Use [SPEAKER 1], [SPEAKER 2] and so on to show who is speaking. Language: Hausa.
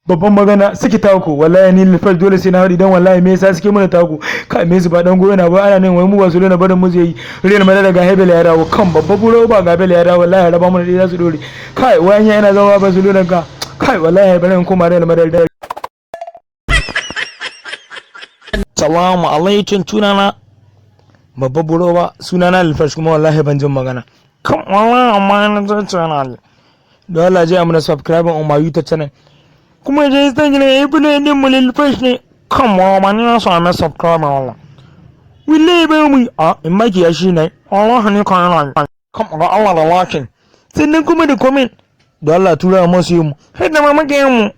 [SPEAKER 1] babban magana suke taku wallahi ni lifar dole sai na haɗi dan wallahi me yasa suke mana taku kai me su ba dan goyo na ba ana nan wai mu ba su lona barin mu zai yi Real Madrid ga Hebel ya dawo kan babba buro ba ga Hebel ya dawo wallahi raba mu da za su dore kai wayan yana zama ba su lona ga kai wallahi bari in koma Real Madrid. Salamu alaikum tunana babba buro ba sunana lifar kuma wallahi ban jin magana kan wallahi amma na ta channel da Allah ji amna subscribe on my YouTube channel kuma je ta gina ibn din mu lilfash ne come on ya so na subscribe wala wille ba mu in maki ya shi ne Allah ne kan yana come ga Allah da lakin sannan kuma da comment da Allah tura mu sai mu har da mamake mu